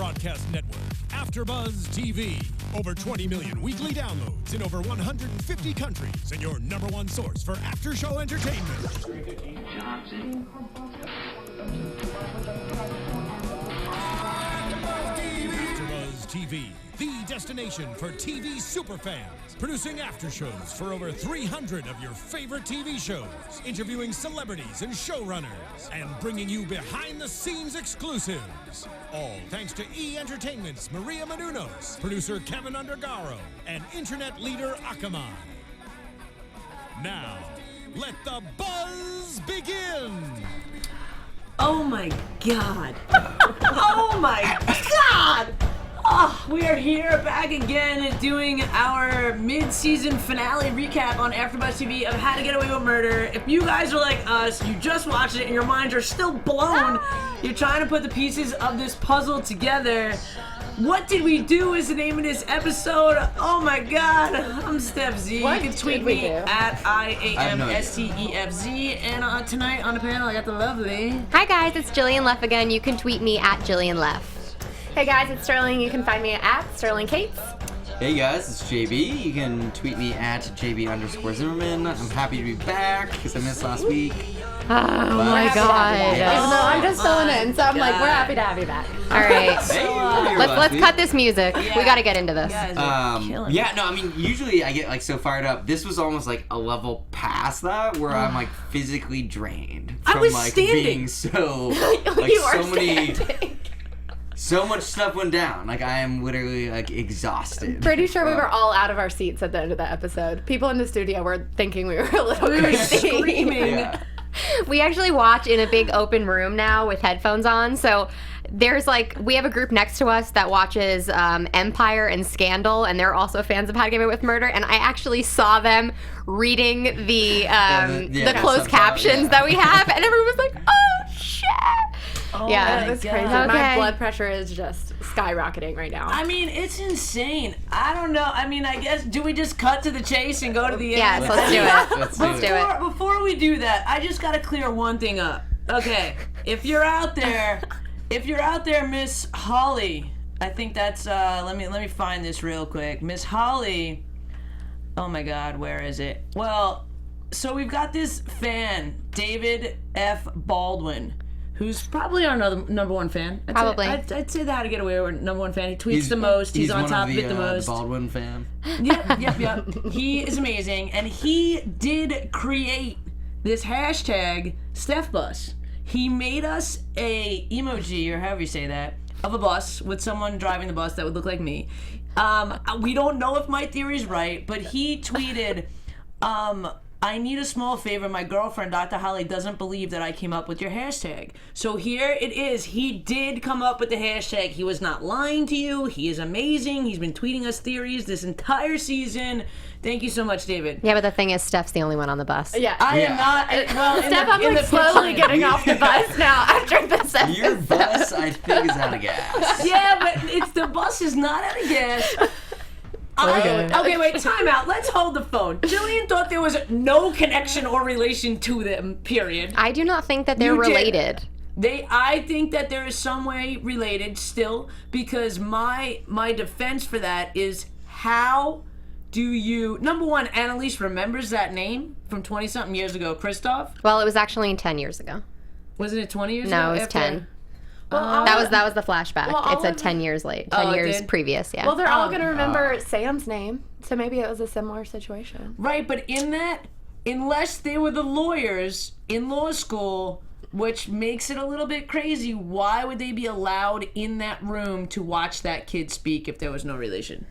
broadcast network, AfterBuzz TV. Over 20 million weekly downloads in over 150 countries, and your number one source for after-show entertainment. AfterBuzz TV, the destination for TV superfans. Producing aftershows for over 300 of your favorite TV shows, interviewing celebrities and showrunners, and bringing you behind-the-scenes exclusives. All thanks to E! Entertainment's Maria Menounos, producer Kevin Undergaro, and internet leader Akamai. Now, let the buzz begin! Oh my God. Oh my God! Oh, we are here back again doing our mid-season finale recap on AfterBuzz TV of How to Get Away with Murder. If you guys are like us, you just watched it and your minds are still blown, you're trying to put the pieces of this puzzle together. What did we do is the name of this episode. Oh my God, I'm Stef Z. What you can tweet me at IAMSTEFZ. And tonight on the panel, I got the lovely... Hi guys, it's Jillian Leff again. You can tweet me at Jillian Leff. Hey guys, it's Sterling. You can find me at Sterling Cates. Hey guys, it's JB. You can tweet me at JB_Zimmerman. I'm happy to be back because I missed last week. Oh my God. Even though I'm just filling in, so I'm like, we're happy to have you back. All right. Hey, Let's cut this music. Yeah. We got to get into this. Yeah, no, I mean, usually I get like so fired up. This was almost like a level past that where I'm like physically drained from I was like standing. being so like You are so many. standing. So much stuff went down. Like, I am literally, like, exhausted. Pretty sure we were all out of our seats at the end of that episode. People in the studio were thinking we were a little crazy. Screaming. Yeah. We actually watch in a big open room now with headphones on. So there's like, we have a group next to us that watches Empire and Scandal, and they're also fans of How to Get Away with Murder. And I actually saw them reading the closed captions that we have, and everyone was like, "Oh shit!" Oh Yeah, It was my crazy. God. Okay. My blood pressure is just skyrocketing right now. I mean, it's insane. I don't know. I mean, I guess, do we just cut to the chase and go to the Yes, end? let's do it. Let's do it. Before we do that, I just gotta clear one thing up. Okay, if you're out there, Miss Holly, I think that's let me find this real quick. Miss Holly. Oh my God, where is it? Well, so we've got this fan, David F. Baldwin, who's probably our number one fan. Probably. I'd say the How to Get Away with number one fan. He tweets the most. He's on top of it the most. Baldwin fan. Yep. He is amazing, and he did create this hashtag StefBuzz. He made us a emoji, or however you say that, of a bus with someone driving the bus that would look like me. We don't know if my theory is right, but he tweeted, I need a small favor. My girlfriend, Dr. Holly, doesn't believe that I came up with your hashtag. So here it is. He did come up with the hashtag. He was not lying to you. He is amazing. He's been tweeting us theories this entire season. Thank you so much, David. Yeah, but the thing is, Steph's the only one on the bus. yeah. I am not. Well, Steph, I'm like slowly getting off the bus now after this episode. Your bus, I think, is out of gas. Yeah, but the bus is not out of gas. Okay, wait, time out. Let's hold the phone. Jillian thought there was no connection or relation to them, period. I do not think that they're You did. related. I think that there is some way related still, because my defense for that is, how do you... Number one, Annalise remembers that name from 20-something years ago, Christoph. Well, it was actually 10 years ago. Wasn't it 20 years ago? No, it was 10. That was the flashback. Well, it said 10 years late. 10 Oh, it years did? previous, yeah. Well, they're all going to remember Sam's name, so maybe it was a similar situation. Right, but in that, unless they were the lawyers in law school, which makes it a little bit crazy, why would they be allowed in that room to watch that kid speak if there was no relation?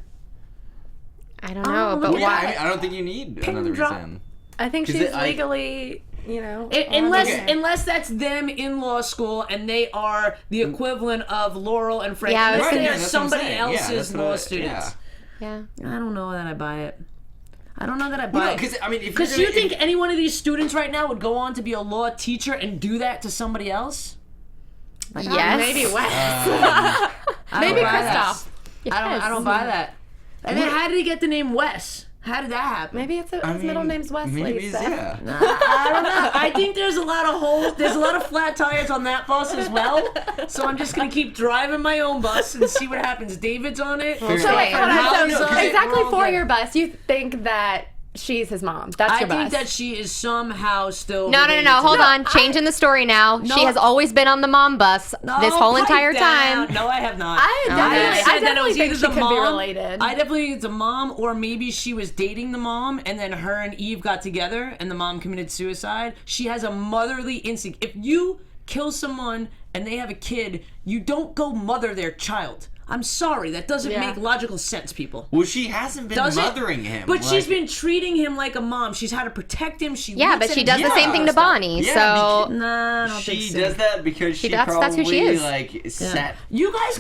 I don't know, but Yeah, why? I don't think you need another drop. reason. I think 'Cause she's I- legally, Unless that's them in law school and they are the equivalent of Laurel and Frank. Yeah, I was Unless thinking- they are that's what I'm somebody saying. Yeah, else's that's what law I- students. Yeah. I don't know that I buy it. I don't know that I Well, buy no, it. because I mean, if Because you're you gonna- think any one of these students right now would go on to be a law teacher and do that to somebody else? Yes. maybe Wes. I Maybe don't buy that. Christoph. I don't buy that. And then how did he get the name Wes? How did that happen? Maybe his middle name's Wesley. Maybe it's, yeah. I don't know. I think there's a lot of holes. There's a lot of flat tires on that bus as well. So I'm just gonna keep driving my own bus and see what happens. David's on it. So wait, hold on. How's So on it? exactly We're all for good. your bus, you think that she's his mom? That's I your bus. think that she is somehow still. No. related to Hold them. on. Changing the story now. She has always been on the mom bus this whole pipe entire down. time. No, I have not. I definitely think she the could be mom. related. I definitely think it's a mom, or maybe she was dating the mom, and then her and Eve got together, and the mom committed suicide. She has a motherly instinct. If you kill someone and they have a kid, you don't go mother their child. I'm sorry, that doesn't make logical sense, people. Well, she hasn't been mothering him. But she's been treating him like a mom. She's had to protect him. But she does the same thing to Bonnie. Yeah, so Nah, I don't think she so. does that because she that's probably who she is. like set. You guys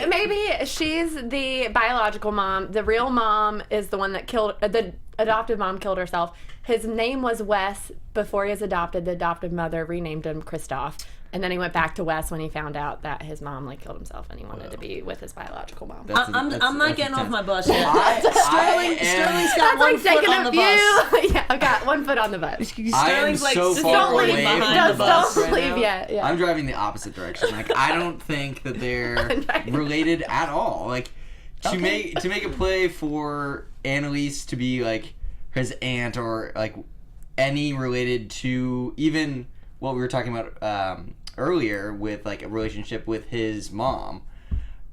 Maybe she's the biological mom. The real mom is the one that killed the adoptive mom killed herself. His name was Wes before he was adopted. The adoptive mother renamed him Christoph. And then he went back to Wes when he found out that his mom killed himself, and he wanted to be with his biological mom. I'm not getting off my bus yet. Sterling's got one foot on the bus. Yeah, I've got 1 foot on the bus. I am so far away from the bus Don't right leave now. yet. Yeah. I'm driving the opposite direction. Like, I don't think that they're related at all. Like, to make a play for Annalise to be like his aunt, or like any related to even what we were talking about earlier with like a relationship with his mom,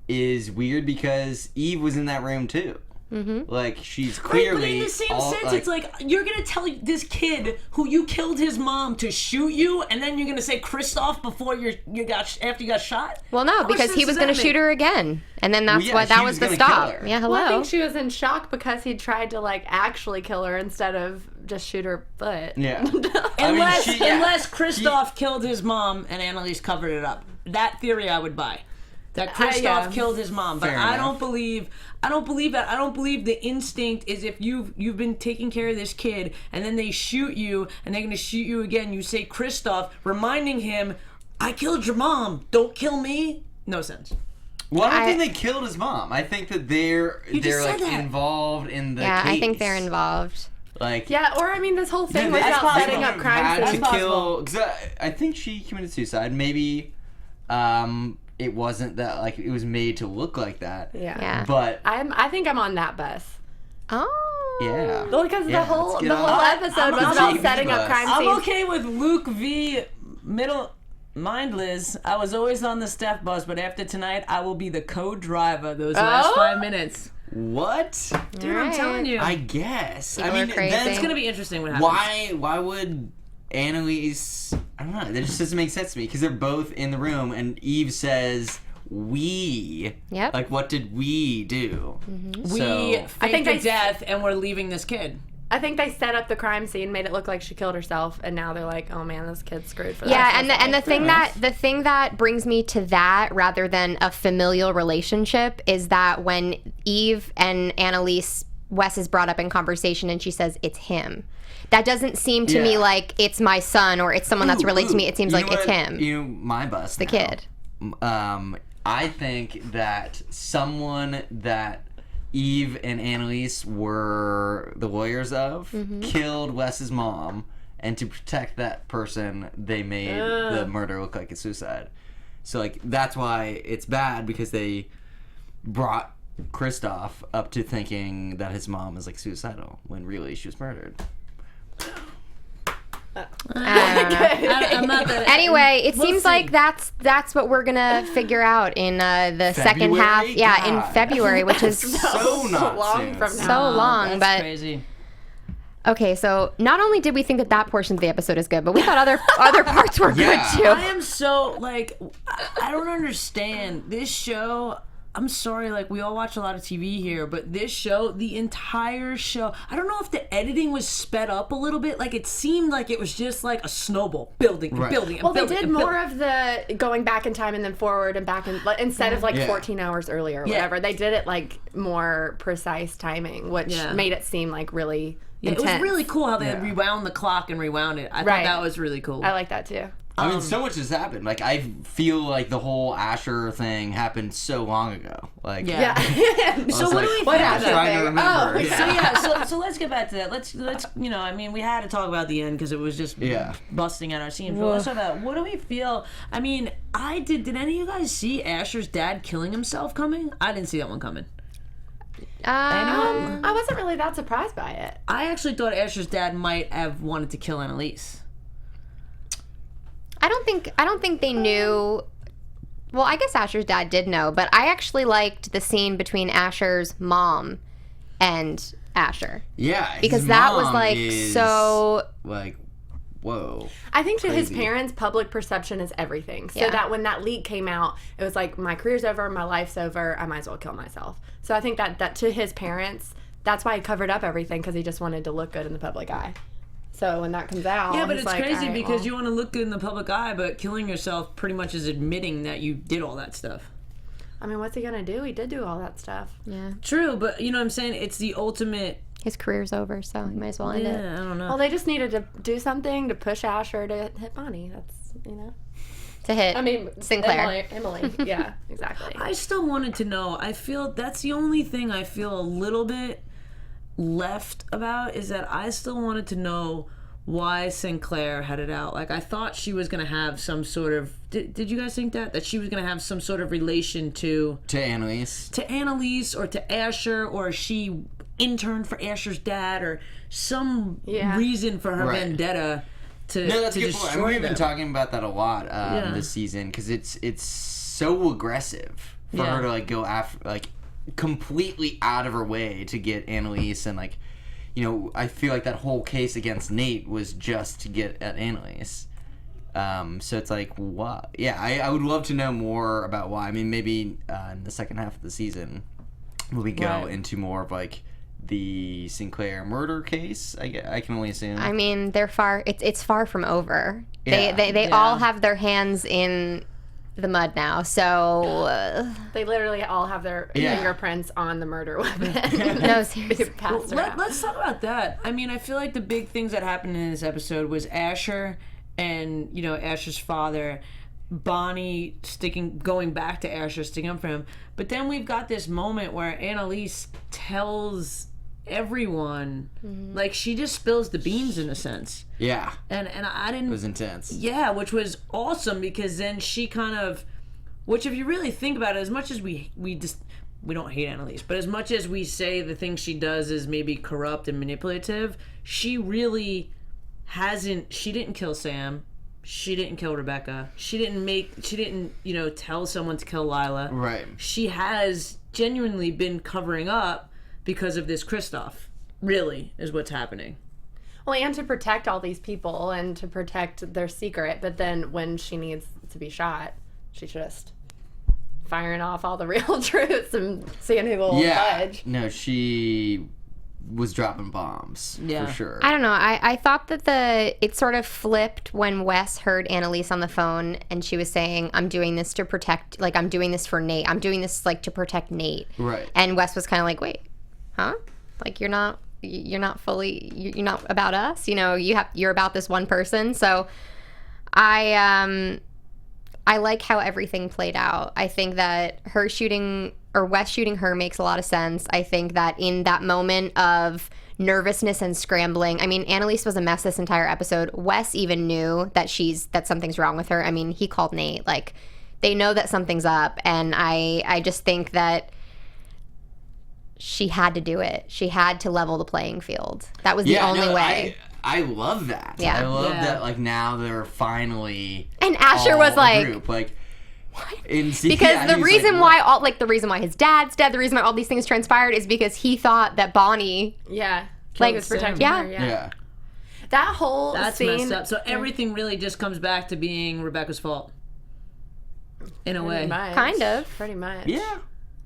is weird because Eve was in that room too. Mm-hmm. Like, she's clearly. But in the same sense, it's like you're gonna tell this kid who you killed his mom to shoot you, and then you're gonna say Christoph before after you got shot. well, no, because he was going to shoot her again, and then that's what that was the stop. Yeah, hello. Well, I think she was in shock because he tried to like actually kill her instead of just shoot her foot. Yeah. Unless Christoph killed his mom and Annalise covered it up. That theory I would buy. That Christoph killed his mom, but I don't believe that. I don't believe the instinct is if you've been taking care of this kid and then they shoot you and they're gonna shoot you again. You say Christoph, reminding him, "I killed your mom. Don't kill me." No sense. Well, I don't think they killed his mom. I think that they're like involved in the case. I think they're involved. Like, yeah, or I mean, this whole thing was about setting up crime scenes. Because I think she committed suicide. Maybe it wasn't that, like, it was made to look like that. Yeah. But I think I'm on that bus. Oh. yeah. Well, because the whole episode was about setting up crime scenes. I'm okay with Luke v. Mindless. I was always on the Stef bus, but after tonight, I will be the co-driver those last 5 minutes. What? Dude, I'm telling you. I guess. People I mean, are crazy. then It's gonna be interesting what happens. why would Annalise? I don't know. That just doesn't make sense to me because they're both in the room, and Eve says, "We." Yep. Like, what did we do? We So, faked a death, and we're leaving this kid. I think they set up the crime scene, made it look like she killed herself, and now they're like, "Oh man, this kid's screwed for that." Yeah, and the thing that brings me to that rather than a familial relationship is that when Eve and Annalise, Wes is brought up in conversation and she says it's him. That doesn't seem to me like it's my son or it's someone that's related to me. It seems like it's him. You know, my bus. The kid. I think that someone that Eve and Annalise were the lawyers of killed Wes's mom, and to protect that person, they made the murder look like a suicide. So, like, that's why it's bad, because they brought Christoph up to thinking that his mom is, like, suicidal, when really she was murdered. I'm not that. Anyway, it seems like that's what we're gonna figure out in the second half. Yeah, in February, which is so not long soon. from now. so long. That's But crazy. okay, so not only did we think that portion of the episode is good, but we thought other parts were good too. I am so, like, I don't understand this show. I'm sorry, like, we all watch a lot of TV here, but this show, the entire show, I don't know if the editing was sped up a little bit. Like, it seemed like it was just like a snowball building and building and Well, building. they did more of the going back in time and then forward and back and instead of like 14 hours earlier or whatever. They did it like more precise timing, which made it seem like really intense. It was really cool how they rewound the clock and rewound it. I thought that was really cool. I like that too. I mean, so much has happened. Like, I feel like the whole Asher thing happened so long ago. Like, Yeah. So what do we think I'm trying to remember. So let's get back to that. Let's I mean, we had to talk about the end because it was just busting at our seams. But let's talk about what do we feel. I mean, did any of you guys see Asher's dad killing himself coming? I didn't see that one coming. I wasn't really that surprised by it. I actually thought Asher's dad might have wanted to kill Annalise. I don't think they knew. Well, I guess Asher's dad did know, but I actually liked the scene between Asher's mom and Asher. Yeah, because that was like so like, whoa. I think to his parents, public perception is everything. So that when that leak came out, it was like, my career's over, my life's over, I might as well kill myself. So I think that to his parents, that's why he covered up everything, because he just wanted to look good in the public eye. So when that comes out, yeah, but it's like, crazy right, because you want to look good in the public eye, but killing yourself pretty much is admitting that you did all that stuff. I mean, what's he gonna do? He did do all that stuff. Yeah. True, but you know what I'm saying? It's the ultimate. His career's over, so he might as well end it. Yeah, I don't know. Well, they just needed to do something to push Asher to hit Bonnie. That's, To hit Sinclair. Emily. Yeah, exactly. I still wanted to know. I feel that's the only thing I feel a little bit left about is that I still wanted to know why Sinclair had it out. Like, I thought she was going to have some sort of... Did you guys think that she was going to have some sort of relation to Annalise? To Annalise or to Asher, or she interned for Asher's dad, or some reason for her vendetta to that's to a good point. And we've been talking about that a lot this season, because it's so aggressive for her to, like, go after, like, completely out of her way to get Annalise, and, like, you know, I feel like that whole case against Nate was just to get at Annalise. So it's like, what? Yeah, I would love to know more about why. I mean, maybe in the second half of the season, will we go into more of, like, the Sinclair murder case? I can only assume. I mean, they're far. It's far from over. They all have their hands in the mud now, so they literally all have their fingerprints on the murder weapon. No, seriously. Let's talk about that. I mean, I feel like the big things that happened in this episode was Asher and, you know, Asher's father, Bonnie going back to Asher, sticking up for him. But then we've got this moment where Annalise tells everyone, like, she just spills the beans in a sense. Yeah. And I didn't... It was intense. Yeah, which was awesome, because then she kind of... Which, if you really think about it, as much as we don't hate Annalise, but as much as we say the things she does is maybe corrupt and manipulative, she really hasn't... She didn't kill Sam. She didn't kill Rebecca. She didn't, you know, tell someone to kill Lila. Right. She has genuinely been covering up because of this Kristoff, really, is what's happening. Well, and to protect all these people and to protect their secret, but then when she needs to be shot, she's just firing off all the real truths and seeing who will budge. No, she was dropping bombs, for sure. I don't know. I thought that it sort of flipped when Wes heard Annalise on the phone and she was saying, I'm doing this to protect, like, I'm doing this for Nate. I'm doing this, like, to protect Nate. Right. And Wes was kind of like, wait, huh? Like, you're not about us, you know, you're about this one person. So I like how everything played out. I think that her shooting, or Wes shooting her, makes a lot of sense. I think that in that moment of nervousness and scrambling, I mean, Annalise was a mess this entire episode. Wes even knew that something's wrong with her. I mean, he called Nate. Like, they know that something's up, and I just think that she had to do it. She had to level the playing field. That was the only way. I love that. Yeah. I love that, like, now they're finally and Asher was like, group. Like, what? Because the reason why the reason why his dad's dead, the reason why all these things transpired is because he thought that Bonnie was protecting her. Yeah. That whole scene, messed up. So everything really just comes back to being Rebecca's fault. In a way. Kind of. Pretty much. Yeah.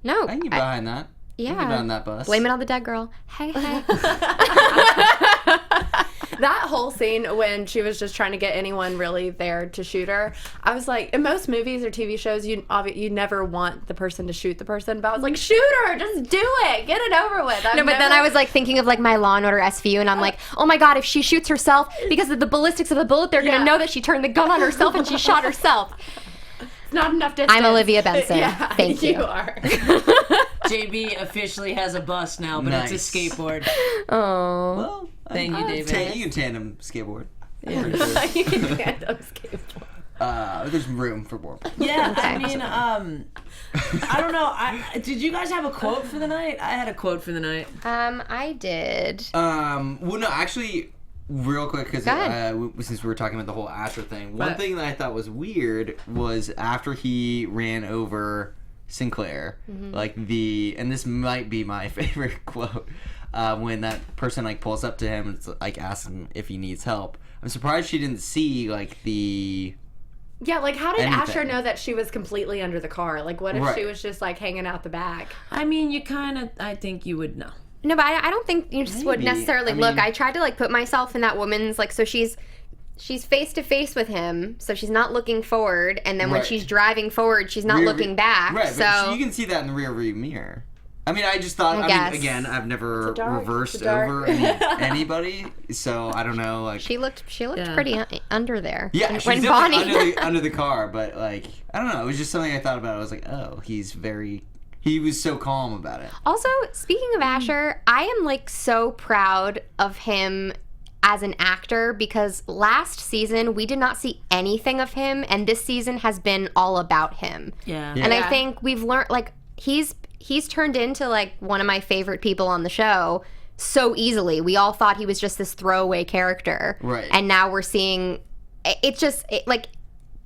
No. I can get behind that. Yeah. I can get on that bus. Blame it on the dead girl. Hey. That whole scene when she was just trying to get anyone really there to shoot her, I was like, in most movies or TV shows, you never want the person to shoot the person, but I was like, shoot her, just do it, get it over with. No, but then I was like thinking of like my Law and Order SVU, and I'm like, oh my god, if she shoots herself because of the ballistics of the bullet, they're gonna know that she turned the gun on herself and she shot herself. It's not enough distance. I'm Olivia Benson. Yeah, Thank you. You are. JB officially has a bus now, but it's a skateboard. Oh. Well, Thank you, David. you can tandem skateboard. You can tandem skateboard. There's room for more. Yeah, I mean, I don't know. Did you guys have a quote for the night? I had a quote for the night. I did. Well, no, actually, real quick, because Go ahead. since we were talking about the whole Asher thing, one thing that I thought was weird was after he ran over Sinclair, like and this might be my favorite quote, when that person like pulls up to him and like asks him if he needs help. I'm surprised she didn't see like the. Yeah, like how did Asher Anything. know that she was completely under the car? Like what if Right. she was just like hanging out the back? I mean, I think you would know. No, but I don't think you just would Maybe. necessarily I look. mean- I tried to like put myself in that woman's like, so she's face to face with him, so she's not looking forward, and then when Right. she's driving forward, she's not Rear- looking back. Right, so but you can see that in the rear view mirror. I mean, I just thought. I I guess. mean, again, I've never It's dark, reversed it's dark. over anybody, so I don't know. Like, she looked Yeah. pretty under there. yeah, when, she's when definitely Bonnie. under the car, but like, I don't know. It was just something I thought about. I was like, oh, he was so calm about it. Also, speaking of Asher, I am like so proud of him as an actor because last season we did not see anything of him, and this season has been all about him. Yeah. Yeah. And I think we've learned like he's turned into like one of my favorite people on the show so easily. We all thought he was just this throwaway character. Right. And now we're seeing like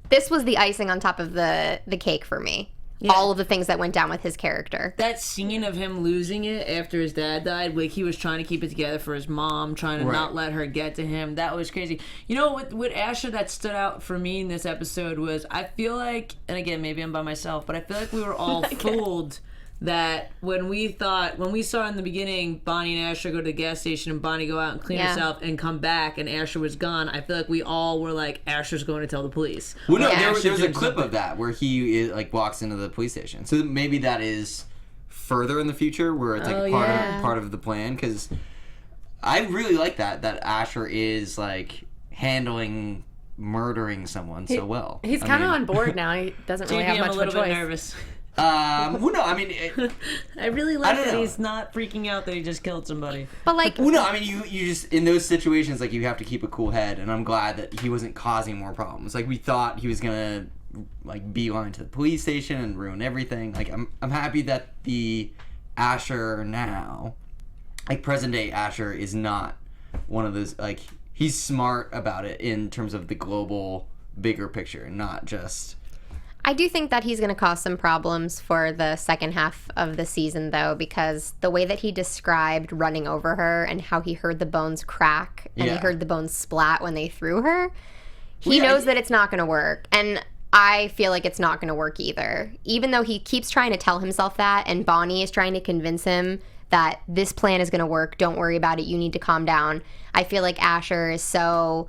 this was the icing on top of the cake for me. Yeah. All of the things that went down with his character. That scene of him losing it after his dad died, like he was trying to keep it together for his mom, trying to Right. not let her get to him. That was crazy. You know, with Asher, that stood out for me in this episode was I feel like, and again, maybe I'm by myself, but I feel like we were all fooled that when we saw in the beginning Bonnie and Asher go to the gas station and Bonnie go out and clean Yeah. herself and come back and Asher was gone, I feel like we all were like, Asher's going to tell the police. Well, no, Or there was Asher's a doing clip something. of that where he like walks into the police station. So maybe that is further in the future where it's like Oh, part yeah. of part of the plan. Because I really like that Asher is like handling murdering someone so well. He's I kind of mean, on board now. He doesn't really JB, have I'm much a of a little bit choice. nervous. Well, no, I mean. I really I like don't that know. he's not freaking out that he just killed somebody. But like Well, no, I mean, you just, in those situations, like, you have to keep a cool head, and I'm glad that he wasn't causing more problems. Like, we thought he was gonna, like, beeline to the police station and ruin everything. Like, I'm happy that the Asher now, like, present-day Asher is not one of those, like, he's smart about it in terms of the global, bigger picture, not just... I do think that he's going to cause some problems for the second half of the season, though, because the way that he described running over her and how he heard the bones crack and he Yeah. heard the bones splat when they threw her, he Well, yeah, knows that it's not going to work. And I feel like it's not going to work either. Even though he keeps trying to tell himself that, and Bonnie is trying to convince him that this plan is going to work, don't worry about it, you need to calm down. I feel like Asher is so...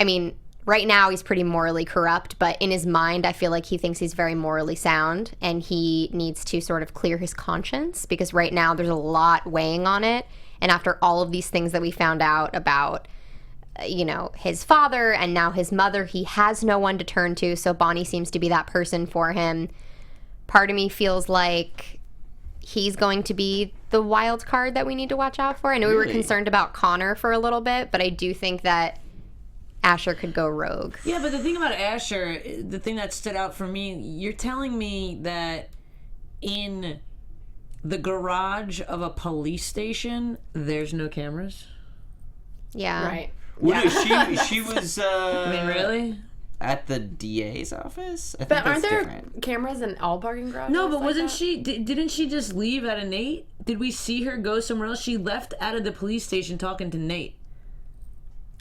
I mean... Right now, he's pretty morally corrupt, but in his mind, I feel like he thinks he's very morally sound, and he needs to sort of clear his conscience, because right now there's a lot weighing on it. And after all of these things that we found out about, you know, his father and now his mother, he has no one to turn to, so Bonnie seems to be that person for him. Part of me feels like he's going to be the wild card that we need to watch out for. I know we were Really? concerned about Connor for a little bit, but I do think that Asher could go rogue. Yeah, but the thing about Asher, the thing that stood out for me, you're telling me that in the garage of a police station, there's no cameras? Yeah. Right. Well, no, she was, I mean, really? at the DA's office? I think But that's aren't there different. cameras in all parking garages? No, but like wasn't that? she, didn't she just leave out of Nate? Did we see her go somewhere else? She left out of the police station talking to Nate.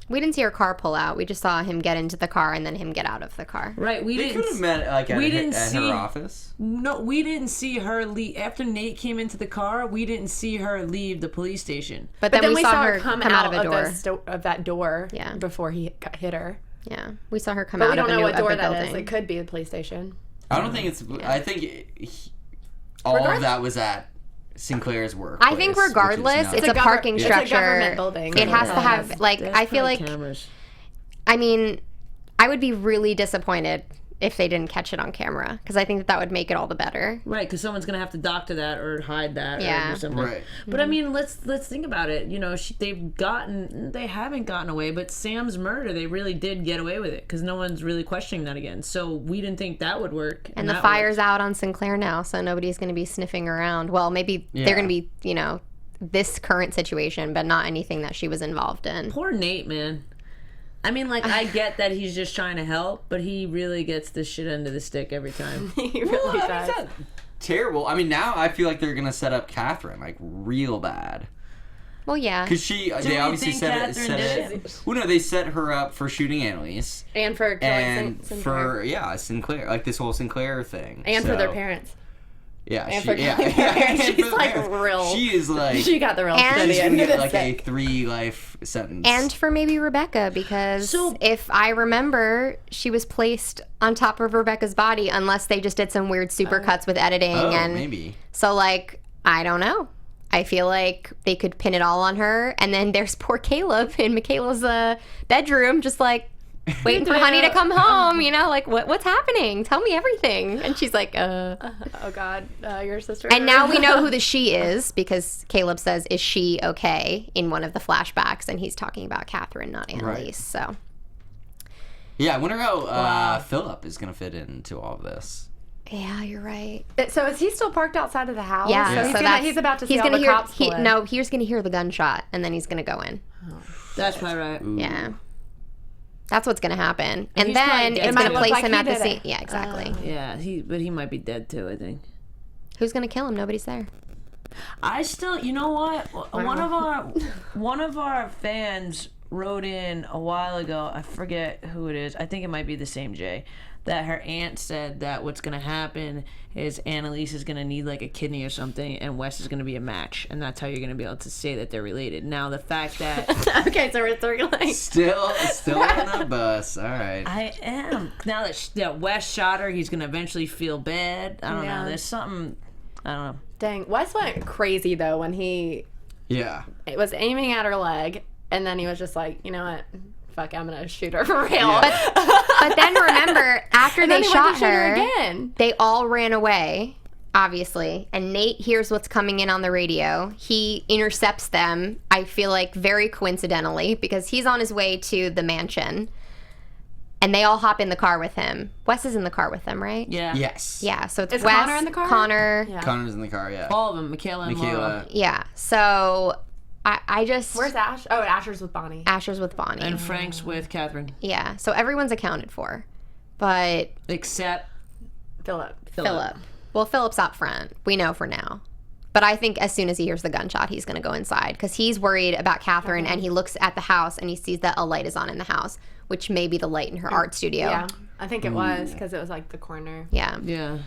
We didn't see her car pull out. We just saw him get into the car and then him get out of the car. Right, They could have met like at her office. No, we didn't see her leave. After Nate came into the car, we didn't see her leave the police station. But then we saw her come out of a door. Of that door Yeah. before he hit her. Yeah, we saw her come But out we don't of know what door the that building. is. It could be the police station. I don't think it's. I think all of that was at Sinclair's work. I think regardless, it's a parking structure. It's a government building. It has to have, like, I feel like, cameras. I mean, I would be really disappointed if they didn't catch it on camera, because I think that would make it all the better. Right, because someone's gonna have to doctor that or hide that or something. Right. But I mean, let's think about it. You know, they haven't gotten away, but Sam's murder, they really did get away with it because no one's really questioning that again. So we didn't think that would work. And the fire's out on Sinclair now, so nobody's going to be sniffing around. Well, maybe they're going to be, you know, this current situation, but not anything that she was involved in. Poor Nate, man. I mean, like, I get that he's just trying to help, but he really gets the shit end of the stick every time. He really does. It's not terrible. I mean, now I feel like they're gonna set up Catherine like real bad. Well, yeah. Because they obviously set it. Well, no, they set her up for shooting Annalise And for killing and Sinclair. for Sinclair, like this whole Sinclair thing, And for their parents. Yeah, And for killing their parents. She's like real. She is like She got the real And- she's steady gonna end of get the like a stick. 3 life sentence. And for maybe Rebecca, because if I remember, she was placed on top of Rebecca's body, unless they just did some weird supercuts with editing. And maybe. So, like, I don't know. I feel like they could pin it all on her. And then there's poor Caleb in Michaela's bedroom, just like waiting for Honey to come home. You know, like, what's happening? Tell me everything. And she's like, Oh, God. Your sister. And now we know who the she is, because Caleb says, is she okay, in one of the flashbacks. And he's talking about Catherine, not Annalise. Right. So, Yeah, I wonder how Philip is going to fit into all of this. yeah, you're right. So is he still parked outside of the house? Yeah, So he's about to see all the hear, cops pull in. No, he's going to hear the gunshot, and then he's going to go in. That's probably right. Yeah. That's what's going to happen. And he's then probably it's dead. going It to might place look like him he at the did scene. it. Yeah, exactly. Yeah, but he might be dead too, I think. Who's going to kill him? Nobody's there. I still, you know what? One of our fans wrote in a while ago. I forget who it is. I think it might be the same Jay. That her aunt said that what's gonna happen is Annalise is gonna need like a kidney or something, and Wes is gonna be a match, and that's how you're gonna be able to say that they're related. Now the fact that Okay, so we're circling. Still on the bus. All right. I am now that Wes shot her, he's gonna eventually feel bad. I don't Yeah. know. There's something. I don't know. Dang. Wes went crazy, though, when he Yeah. was aiming at her leg, and then he was just like, you know what? Fuck, I'm going to shoot her for real. Yeah. But then remember, after And they then he went shot to shoot her her, again. they all ran away, obviously. And Nate hears what's coming in on the radio. He intercepts them, I feel like very coincidentally, because he's on his way to the mansion. And they all hop in the car with him. Wes is in the car with them, right? Yeah. Yes. Yeah, so it's Is Wes, Connor in the car? Connor. Yeah. Connor's in the car. Yeah. All of them, Michaela and Laura. Michaela. Yeah, so I just... Where's Ash? Oh, Asher's with Bonnie. Asher's with Bonnie. And Frank's with Catherine. Yeah, so everyone's accounted for. But Except Philip. Philip. Well, Philip's out front. We know for now. But I think as soon as he hears the gunshot, he's going to go inside because he's worried about Catherine, and he looks at the house and he sees that a light is on in the house, which may be the light in her art studio. Yeah, I think it was because it was like the corner. Yeah. yeah.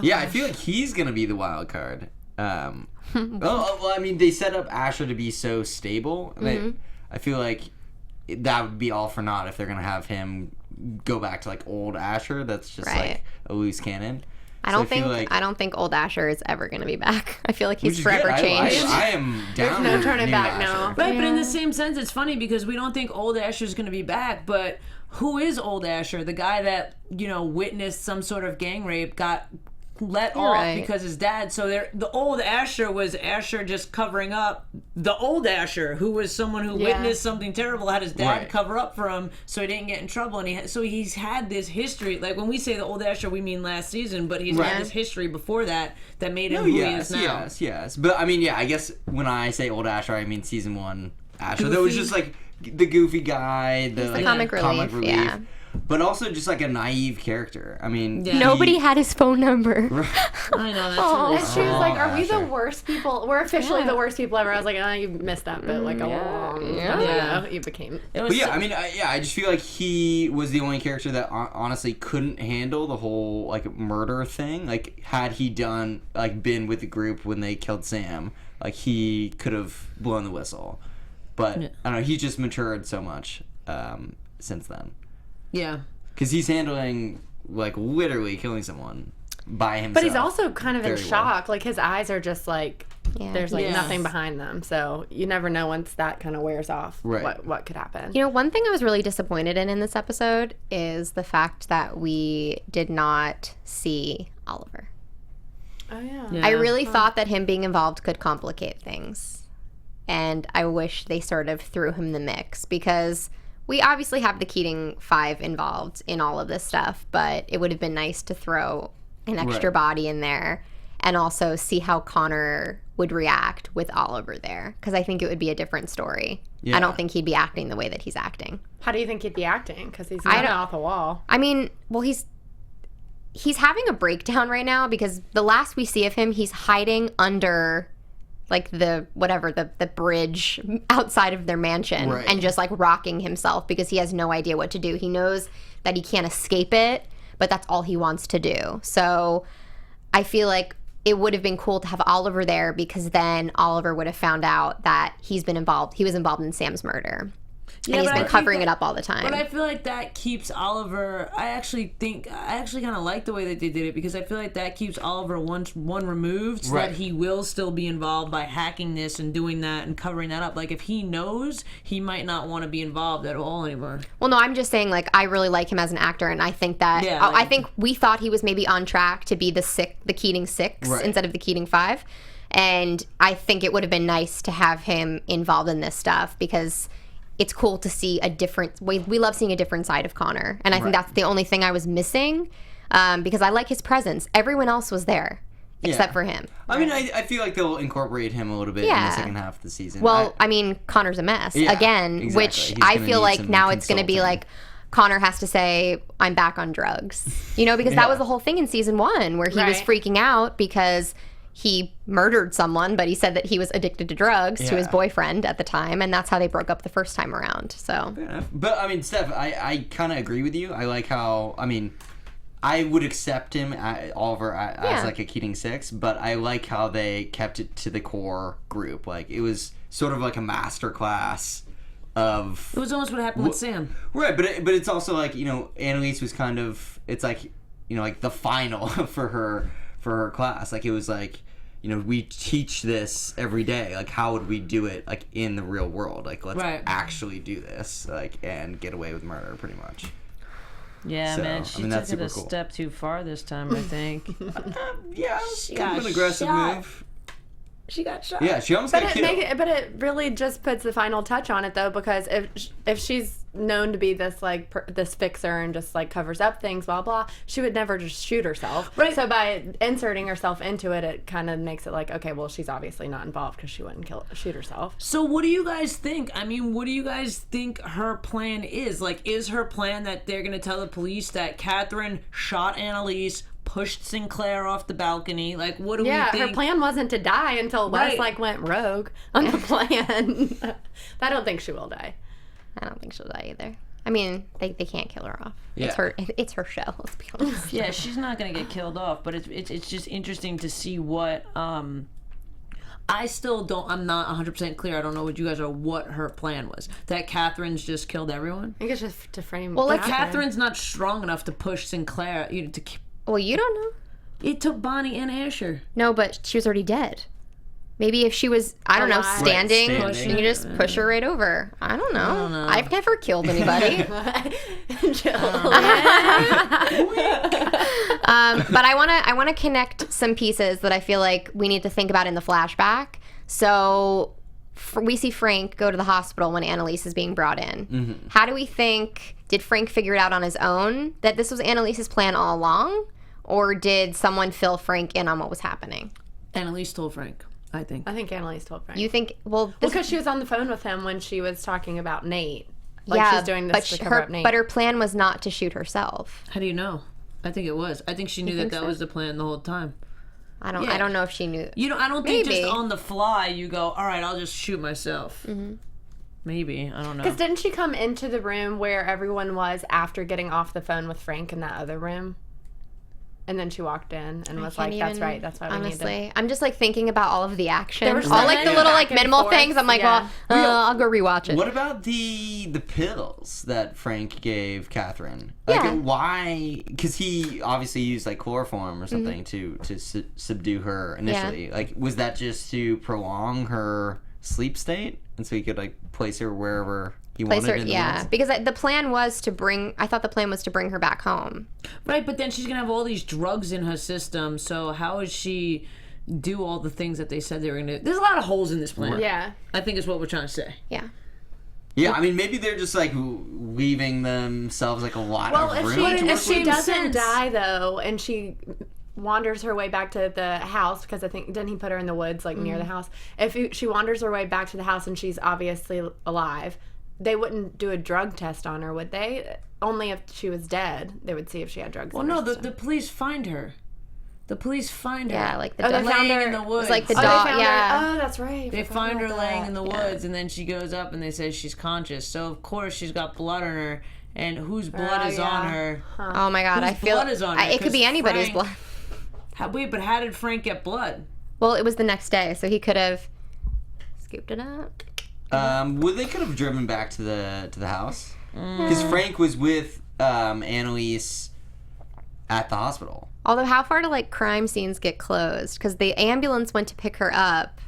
Yeah, I feel like he's gonna be the wild card. Well, I mean, they set up Asher to be so stable, and I feel like that would be all for naught if they're gonna have him go back to like old Asher. That's just Right. like a loose cannon. I don't think old Asher is ever going to be back. I feel like he's Which is forever good. changed. I am down. no with turning new back Asher. now. Right, but in the same sense, it's funny because we don't think old Asher's going to be back, but who is old Asher? The guy that, witnessed some sort of gang rape, got let off right. because his dad. So the old Asher was Asher just covering up the old Asher, who was someone who witnessed something terrible, had his dad Right. cover up for him so he didn't get in trouble. And he's had this history. Like when we say the old Asher, we mean last season, but he's had this history before that made him who he is now. Yes. But I mean, yeah, I guess when I say old Asher, I mean season 1 Asher. That was just like the goofy guy, the the comic relief, yeah. but also just like a naive character. I mean, Nobody had his phone number. I know, that's really And she was like, "Are we the Asher. worst people? We're officially the worst people ever." I was like, "Oh, you missed that bit like a long time ago. You became." It was But I mean, I just feel like he was the only character that honestly couldn't handle the whole like murder thing. Like, had he been with the group when they killed Sam, like he could have blown the whistle. But I don't know, he just matured so much since then. Yeah. Because he's handling like literally killing someone by himself. But he's also kind of in very shock. Like his eyes are just like there's like Yeah. nothing behind them. So you never know once that kind of wears off Right. what could happen. You know, one thing I was really disappointed in this episode is the fact that we did not see Oliver. Oh yeah. Yeah. I really thought that him being involved could complicate things. And I wish they sort of threw him in the mix because we obviously have the Keating 5 involved in all of this stuff, but it would have been nice to throw an extra body in there and also see how Connor would react with Oliver there because I think it would be a different story. Yeah. I don't think he'd be acting the way that he's acting. How do you think he'd be acting? Because he's I not don't- off the wall. I mean, well, he's having a breakdown right now because the last we see of him, he's hiding under like the bridge outside of their mansion Right. and just like rocking himself because he has no idea what to do. He knows that he can't escape it, but that's all he wants to do. So I feel like it would have been cool to have Oliver there because then Oliver would have found out that he was involved in Sam's murder. Yeah, and he's but I been think covering that- it up all the time. But I feel like that keeps Oliver. I actually kind of like the way that they did it because I feel like that keeps Oliver one removed, so Right. that he will still be involved by hacking this and doing that and covering that up. Like if he knows, he might not want to be involved at all anymore. Well, no, I'm just saying, like, I really like him as an actor, and I think that Yeah, I think we thought he was maybe on track to be the Keating 6 Right. instead of the Keating 5, and I think it would have been nice to have him involved in this stuff because it's cool to see a different way. We love seeing a different side of Connor, and I think that's the only thing I was missing because I like his presence. Everyone else was there except for him. I mean, I feel like they'll incorporate him a little bit in Yeah. the second half of the season. Well, I mean, Connor's a mess Yeah, again, exactly. which He's I gonna feel need like some now it's going to be consulting. like Connor has to say, "I'm back on drugs," you know, because that was the whole thing in season 1 where he was Right. freaking out because he murdered someone, but he said that he was addicted to drugs to his Yeah. boyfriend at the time, and that's how they broke up the first time around. So Fair enough. But I mean, Steph, I kind of agree with you. I like how, I mean, I would accept him, Oliver, as like a Keating 6, but I like how they kept it to the core group. Like, it was sort of like a master class of... It was almost what happened with Sam. Right, but it's also like, you know, Annalise was kind of, it's like, you know, like the final for her class. Like, it was like, you know, we teach this every day. Like, how would we do it, like, in the real world? Like, let's actually do this, like, and get away with murder, pretty much. Yeah, So, man, I she mean, took that's it a super cool. step too far this time, I think. Yeah, She kind of got an aggressive shot. move. She got shot. Yeah, she almost But got it killed. but it really just puts the final touch on it though, because if she's known to be this like this fixer and just like covers up things, blah blah, she would never just shoot herself. Right. So by inserting herself into it, it kind of makes it like, okay, well, she's obviously not involved because she wouldn't shoot herself. So what do you guys think? I mean, what do you guys think her plan is? Like, is her plan that they're going to tell the police that Catherine shot Annalise, pushed Sinclair off the balcony? Like, what do we Yeah, think? her plan wasn't to die until Wes Right. like went rogue on the plan. I don't think she will die. I don't think she'll die either. I mean, they can't kill her off. Yeah. It's her show. Let's be honest. Yeah, she's not going to get killed off, but it's just interesting to see what... I still don't... I'm not 100% clear. I don't know what you guys are, what her plan was. That Catherine's just killed everyone? I think it's just to frame. Well, like, Catherine's not strong enough to push Sinclair... Well, you don't know. It took Bonnie and Asher. No, but she was already dead. Maybe if she was, I don't know, Alive. standing, Right, standing. you can just push her right over. I don't know. I've never killed anybody. Jill. But I want to connect some pieces that I feel like we need to think about in the flashback. So we see Frank go to the hospital when Annalise is being brought in. Mm-hmm. How do we think, did Frank figure it out on his own that this was Annalise's plan all along? Or did someone fill Frank in on what was happening? Annalise told Frank, I think. I think Annalise told Frank. You think, well, because she was on the phone with him when she was talking about Nate. Like she's doing this to cover up Nate. But her plan was not to shoot herself. How do you know? I think it was. I think she knew that was the plan the whole time. I don't know if she knew. I don't think just on the fly you go, all right, I'll just shoot myself. Mm-hmm. Maybe. I don't know. Because didn't she come into the room where everyone was after getting off the phone with Frank in that other room? And then she walked in and was like, that's right, that's why we need to. I'm just like thinking about all of the action. All like the little like minimal things. I'm like, I'll go rewatch it. What about the pills that Frank gave Catherine? Like, why? Because he obviously used like chloroform or something to subdue her initially. Yeah. Like, was that just to prolong her sleep state? And so he could like place her wherever he wanted her, in the woods? Because the plan was to bring her back home. Right, but then she's going to have all these drugs in her system, so how is she do all the things that they said they were going to do? There's a lot of holes in this plan. Yeah. I think is what we're trying to say. Yeah. Yeah, I mean, maybe they're just like leaving themselves like a lot of room to work with. If she doesn't die, though, and she wanders her way back to the house, because I think, didn't he put her in the woods, like near the house? If she wanders her way back to the house and she's obviously alive, they wouldn't do a drug test on her, would they? Only if she was dead, they would see if she had drugs. Well, no, the police find her. The police find her. Yeah, like they found her in the woods. It's like the dog. Oh, that's right. They find her laying in the woods, and then she goes up, and they say she's conscious. So of course she's got blood on her, and whose blood is on her? Huh. Oh my God, I feel blood is on her, it could be anybody's blood. Wait, but how did Frank get blood? Well, it was the next day, so he could have scooped it up. Well, they could have driven back to the house because Frank was with Annalise at the hospital. Although, how far do like crime scenes get closed? Because the ambulance went to pick her up,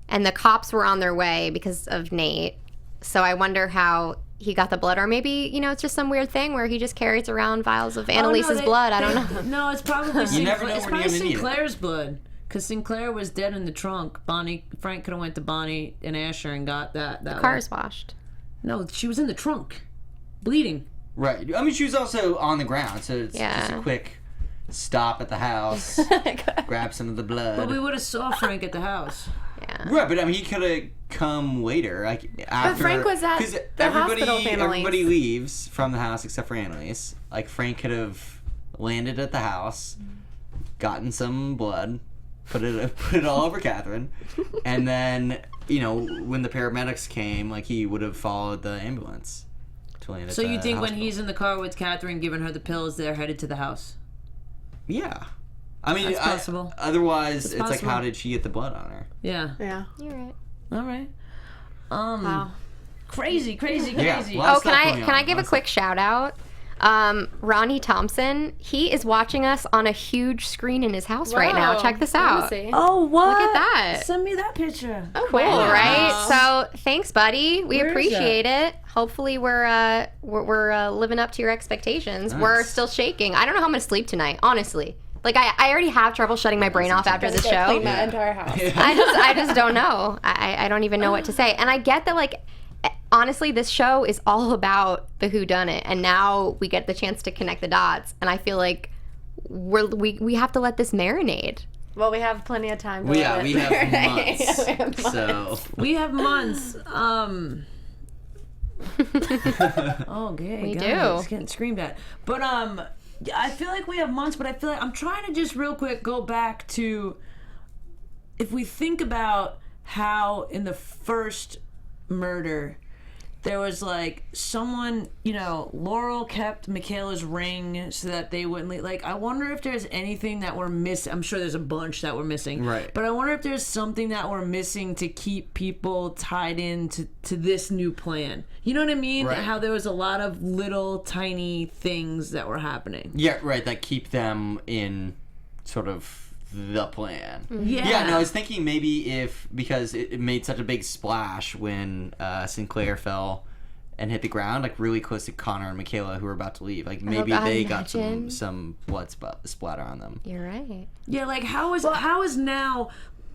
and the cops were on their way because of Nate. So I wonder how he got the blood, or maybe it's just some weird thing where he just carries around vials of Annalise's blood. I don't know. No, it's probably Sinclair's blood. Because Sinclair was dead in the trunk. Frank could have went to Bonnie and Asher and got that. The car's washed. No, she was in the trunk, bleeding. Right. I mean, she was also on the ground, so it's just a quick stop at the house, grab some of the blood. But we would have saw Frank at the house. Yeah. Right, but I mean, he could have come later, like after. But Frank was at the hospital. Everybody leaves from the house except for Annalise. Like Frank could have landed at the house, gotten some blood. Put it all over Catherine, and then when the paramedics came, like he would have followed the ambulance to land at So you think hospital. when he's in the car with Catherine, giving her the pills, they're headed to the house? Yeah, I mean, that's possible. Otherwise, it's like, how did she get the blood on her? Yeah, you're right. All right. Wow. Crazy. Yeah, can I give a quick shout out? Ronnie Thompson, he is watching us on a huge screen in his house right now. Check this out. Oh, what? Look at that. Send me that picture. Oh, cool, right? So thanks, buddy. We appreciate it. Hopefully we're living up to your expectations. Nice. We're still shaking. I don't know how I'm gonna sleep tonight, honestly. Like I already have trouble shutting my brain off after the show. Clean that entire house. I just don't know. I don't even know what to say. And I get that, like, honestly, this show is all about the whodunit, and now we get the chance to connect the dots. And I feel like we have to let this marinate. Well, we have plenty of time. We have months. So we have months. Okay, we God, do. It's getting screamed at. But I feel like we have months. But I feel like I'm trying to just real quick go back to, if we think about how in the first murder there was like someone, Laurel kept Michaela's ring so that they wouldn't leave. Like, I wonder if there's anything that we're missing. I'm sure there's a bunch that we're missing, right? But I wonder if there's something that we're missing to keep people tied in to this new plan. You know what I mean? Right. How there was a lot of little tiny things that were happening. Yeah, right, that keep them in sort of the plan. Yeah, no, I was thinking maybe because it made such a big splash when Sinclair fell and hit the ground, like really close to Connor and Michaela, who were about to leave. Like maybe they got some blood splatter on them. You're right. Yeah, like how is now,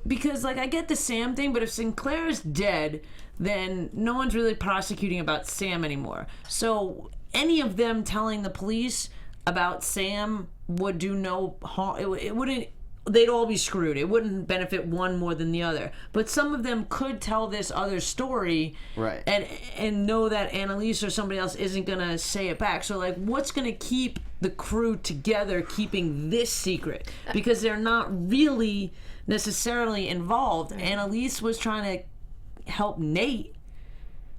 because like I get the Sam thing, but if Sinclair is dead, then no one's really prosecuting about Sam anymore. So any of them telling the police about Sam would do no harm. It wouldn't they'd all be screwed. It wouldn't benefit one more than the other. But some of them could tell this other story, Right. and know that Annalise or somebody else isn't gonna say it back. So like, what's gonna keep the crew together, keeping this secret? Because they're not really necessarily involved. Annalise was trying to help Nate.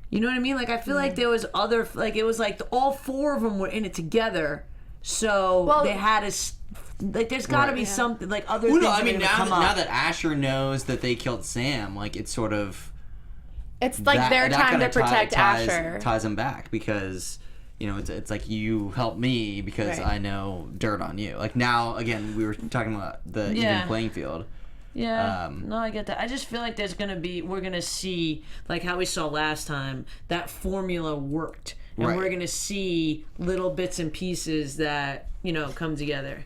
You know what I mean? Like, I feel like there was other, like, it was like all four of them were in it together. So they had to. Like, there's got to be something, like, other things I mean, that now that Asher knows that they killed Sam, like, it's sort of... It's like their time to protect Asher. Ties them back, because, you know, it's like, you help me because I know dirt on you. Like, now, again, we were talking about the even playing field. Yeah, no, I get that. I just feel like we're going to see, like how we saw last time, that formula worked. And we're going to see little bits and pieces that, you know, come together.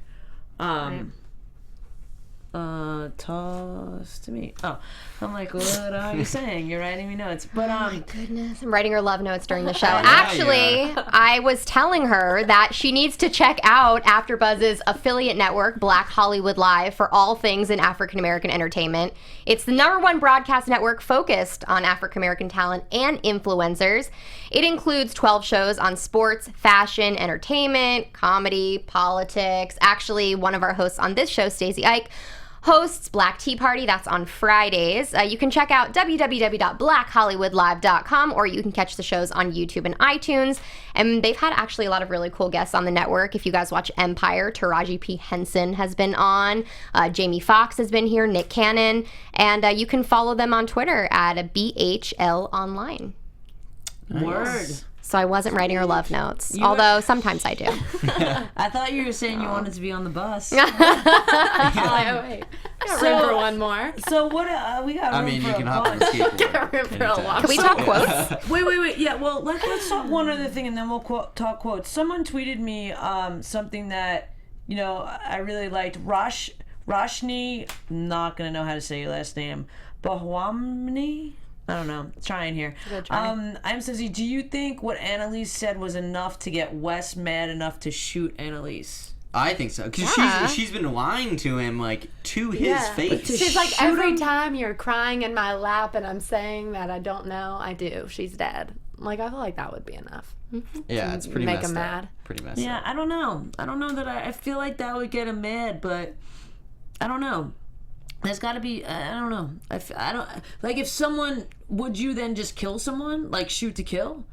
Toss to me. Oh, I'm like, what are you saying? You're writing me notes. But oh my goodness, I'm writing her love notes during the show. Actually, I was telling her that she needs to check out AfterBuzz's affiliate network, Black Hollywood Live, for all things in African American entertainment. It's the #1 broadcast network focused on African American talent and influencers. It includes 12 shows on sports, fashion, entertainment, comedy, politics. Actually, one of our hosts on this show, Stacey Ike, hosts Black Tea Party. That's on Fridays. You can check out www.blackhollywoodlive.com, or you can catch the shows on YouTube and iTunes. And they've had actually a lot of really cool guests on the network. If you guys watch Empire, Taraji P. Henson has been on. Jamie Foxx has been here, Nick Cannon. And you can follow them on Twitter at BHL Online. Nice. Word. So I wasn't writing her love notes, although sometimes I do. I thought you were saying you wanted to be on the bus. Wait. Got room for one more. So what? We got room you for can a hop on bunch. the skateboard. Got room for a lot. Can we talk quotes? Wait. Yeah, well, let's talk one other thing, and then we'll talk quotes. Someone tweeted me something that, you know, I really liked. Roshni, not going to know how to say your last name. Bahwamni? I don't know. Trying here. I'm Susie. Do you think what Annalise said was enough to get Wes mad enough to shoot Annalise? I think so, because she's been lying to him, like, to his face. She's like, every time you're crying in my lap and I'm saying that I don't know, I do. She's dead. Like, I feel like that would be enough. Yeah, it's pretty make messed him up. mad. Pretty messed up. Yeah, I don't know. I don't know that I feel like that would get him mad, but I don't know. There's got to be, I don't know. I don't, like, if someone, would you then just kill someone? Like, shoot to kill?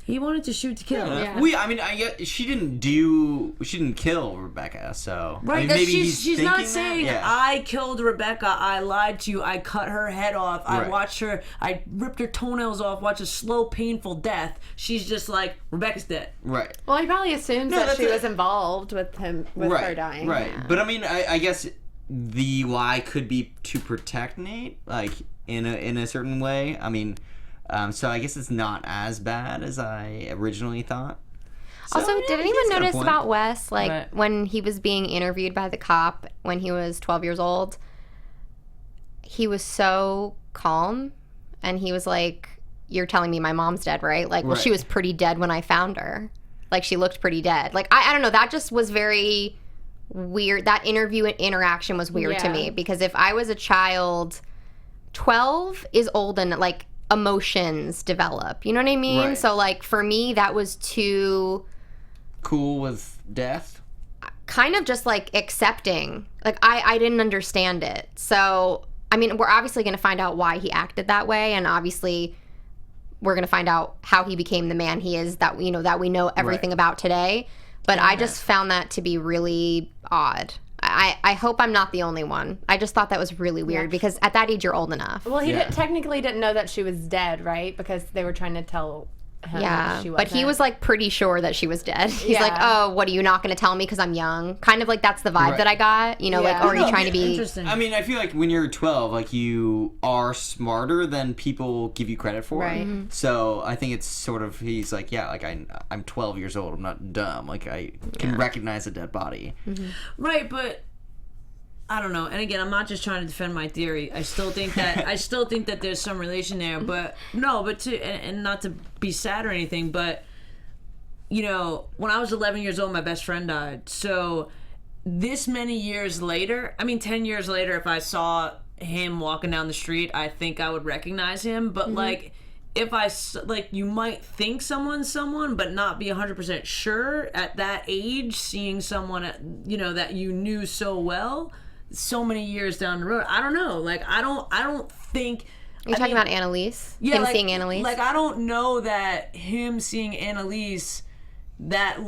He wanted to shoot to kill. Yeah. She didn't kill Rebecca, so. Right, I mean, that maybe she's not saying, Yeah. I killed Rebecca, I lied to you, I cut her head off, I Right. watched her, I ripped her toenails off, watched a slow, painful death. She's just like, Rebecca's dead. Right. Well, he probably assumes that she was involved with him, with her dying. Right. Yeah. But I mean, I guess the lie could be to protect Nate, like, in a certain way. I mean, so I guess it's not as bad as I originally thought. So, Also, yeah, did anyone he's got a notice point. about Wes, like, Right. when he was being interviewed by the cop when he was 12 years old? He was so calm, and he was like, you're telling me my mom's dead, right? Like, well, she was pretty dead when I found her. Like, she looked pretty dead. Like, I don't know, that just was very weird. That interview and interaction was weird to me, because if I was a child, 12 is old and, like, emotions develop. You know what I mean? Right. So, like, for me, that was too... Cool with death? kind of just like accepting. Like I didn't understand it. So, I mean, we're obviously going to find out why he acted that way, and obviously we're going to find out how he became the man he is that we know everything about today. But I just found that to be really odd. I hope I'm not the only one. I just thought that was really weird because at that age you're old enough. Well, he technically didn't know that she was dead, right? Because they were trying to tell him that she wasn't. But he was like pretty sure that she was dead. He's like, oh, what are you not going to tell me because I'm young? Kind of like that's the vibe that I got. You know, like, or are you trying to be... Interesting. I mean, I feel like when you're 12, like you are smarter than people give you credit for. Right. Mm-hmm. So I think it's sort of, he's like, yeah, like I'm 12 years old. I'm not dumb. Like I can recognize a dead body. Mm-hmm. Right, but I don't know. And again, I'm not just trying to defend my theory. I still think that there's some relation there. But no, but to and not to be sad or anything, but you know, when I was 11 years old, my best friend died. So this many years later, I mean 10 years later, if I saw him walking down the street, I think I would recognize him. But like, if you might think someone's someone, but not be 100% sure at that age, seeing someone that you knew so well, so many years down the road. I don't know. Like, I don't think. You're talking about Annalise? Yeah, him seeing Annalise? Like, I don't know that him seeing Annalise that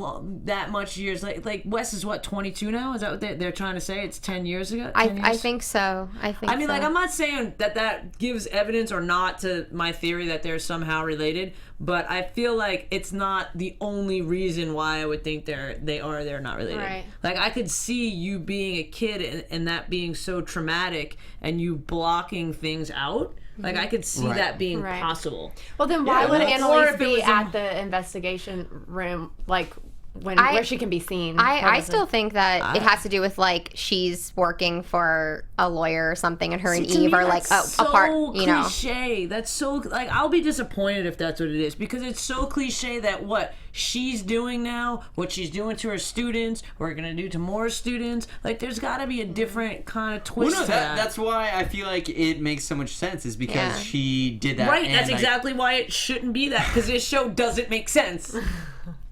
much years like Wes is what, 22 now? Is that what they're trying to say? It's 10 years ago. 10 years? I think so. I mean, like, I'm not saying that gives evidence or not to my theory that they're somehow related, but I feel like it's not the only reason why I would think they're not related. Right. Like, I could see you being a kid and that being so traumatic and you blocking things out. Like, I could see that being possible. Well, then why would or Annalise if it be was at the investigation room, like, where she can be seen? I still think that it has to do with, like, she's working for a lawyer or something, and her and Eve are, like, apart, you know. Cliche. That's so, like, I'll be disappointed if that's what it is, because it's so cliche that what she's doing now, what she's doing to her students, we're going to do to more students. Like, there's got to be a different kind of twist to that. That's why I feel like it makes so much sense, is because she did that. Right, that's exactly why it shouldn't be that, because this show doesn't make sense.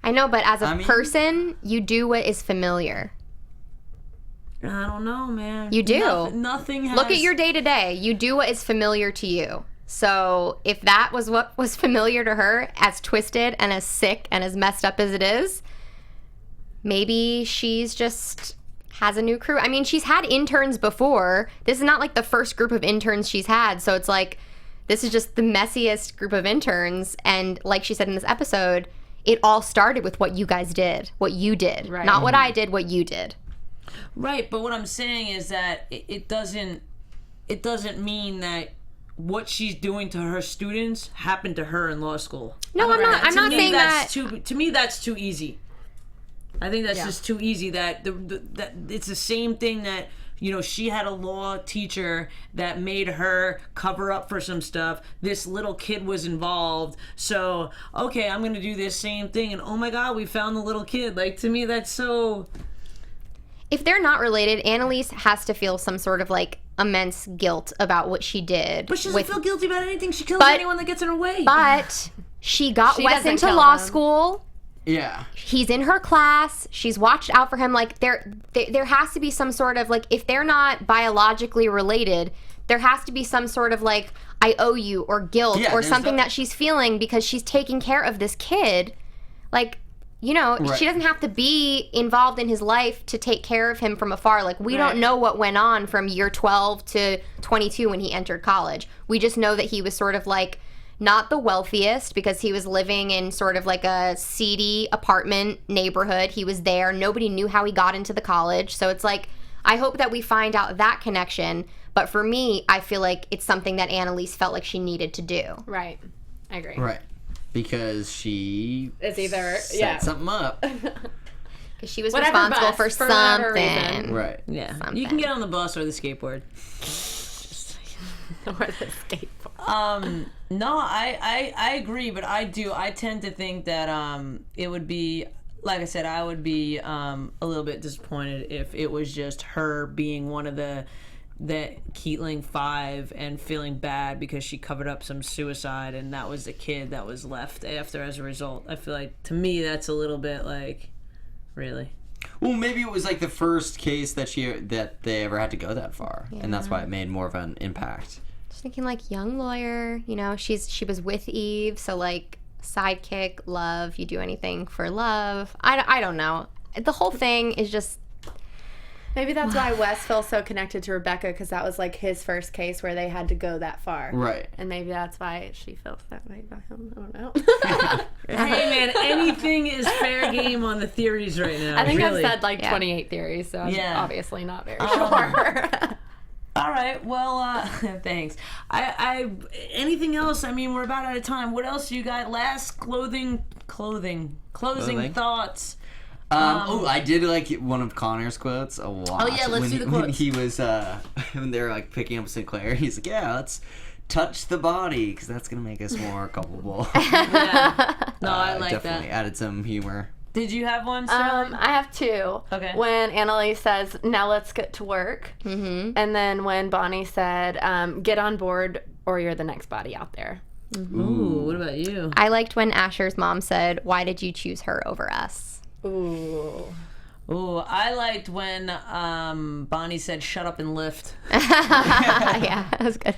I know, but as a person, you do what is familiar. I don't know, man. You do. Nothing has... Look at your day-to-day. You do what is familiar to you. So if that was what was familiar to her, as twisted and as sick and as messed up as it is, maybe she's just has a new crew. I mean, she's had interns before. This is not like the first group of interns she's had. So it's like, this is just the messiest group of interns. And like she said in this episode, it all started with what you guys did, what you did. Right. Not what I did, what you did. Right, but what I'm saying is that it doesn't mean that what she's doing to her students happened to her in law school. No, I'm not saying that. To me, that's too easy. I think that's just too easy. That that it's the same thing that, you know, she had a law teacher that made her cover up for some stuff. This little kid was involved. So, okay, I'm going to do this same thing. And oh my God, we found the little kid. Like, to me, that's so... If they're not related, Annalise has to feel some sort of, like, immense guilt about what she did. But she doesn't feel guilty about anything. She kills anyone that gets in her way. But she got Wes into law school. Yeah. He's in her class. She's watched out for him. Like, there has to be some sort of, like, if they're not biologically related, there has to be some sort of, like, I owe you or guilt or something that she's feeling because she's taking care of this kid. Like, you know, she doesn't have to be involved in his life to take care of him from afar. Like, we don't know what went on from year 12 to 22 when he entered college. We just know that he was sort of, like, not the wealthiest because he was living in sort of like a seedy apartment neighborhood. He was there. Nobody knew how he got into the college. So it's like, I hope that we find out that connection. But for me, I feel like it's something that Annalise felt like she needed to do. Right. I agree. Right. Because she set something up. Because she was responsible for something. Right. Yeah. Something. You can get on the bus or the skateboard. Or the skateboard. No, I agree, but I tend to think that it would be, like I said, I would be a little bit disappointed if it was just her being one of the Keatling 5 and feeling bad because she covered up some suicide and that was the kid that was left after as a result. I feel like, to me, that's a little bit like, really? Well, maybe it was like the first case that they ever had to go that far, and that's why it made more of an impact. Just thinking, like, young lawyer, you know, she was with Eve, so, like, sidekick, love, you do anything for love. I don't know. The whole thing is just... Maybe that's why Wes feels so connected to Rebecca, because that was, like, his first case where they had to go that far. Right. And maybe that's why she feels that way about him. I don't know. Hey, man, anything is fair game on the theories right now. I think really. I've said, like, 28 theories, so I'm obviously not very sure. All right, well, thanks. I anything else? I mean, we're about out of time. What else you got? Last closing thoughts. I did like one of Connor's quotes a lot. Oh yeah, let's do the quotes. When he was when they were like picking up Sinclair, he's like, "Yeah, let's touch the body because that's gonna make us more culpable." Yeah. No, I like definitely that. added some humor. Did you have one, Sterling? I have two. Okay. When Annalise says, "Now let's get to work," and then when Bonnie said, "Get on board, or you're the next body out there." Ooh, what about you? I liked when Asher's mom said, "Why did you choose her over us?" Ooh. Ooh, I liked when Bonnie said, "Shut up and lift." Yeah, that was good.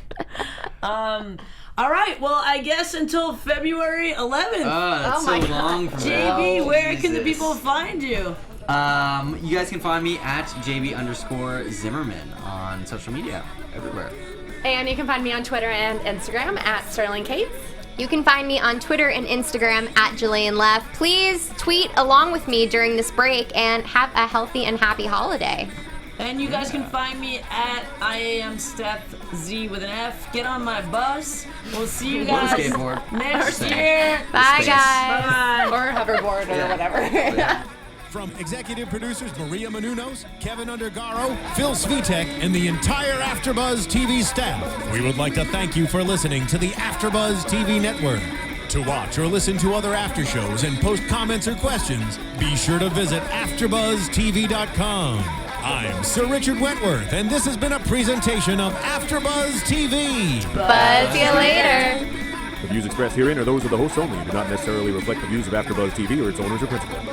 All right, well, I guess until February 11th. That's so long from JB, now. where can the Jesus. people find you? You guys can find me at JB_Zimmerman on social media, everywhere. And you can find me on Twitter and Instagram at Sterling Cates. You can find me on Twitter and Instagram at Jillian Leff. Please tweet along with me during this break and have a healthy and happy holiday. And you guys can find me at Stef Z with an F. Get on my bus. We'll see you guys skateboard. next year. Bye, Space. guys. Bye-bye. Or hoverboard or whatever. From executive producers Maria Menounos, Kevin Undergaro, Phil Svitek, and the entire AfterBuzz TV staff, we would like to thank you for listening to the AfterBuzz TV network. To watch or listen to other after shows and post comments or questions, be sure to visit AfterBuzzTV.com. I'm Sir Richard Wentworth, and this has been a presentation of AfterBuzz TV. Buzz you later. The views expressed herein are those of the hosts only and do not necessarily reflect the views of AfterBuzz TV or its owners or principals.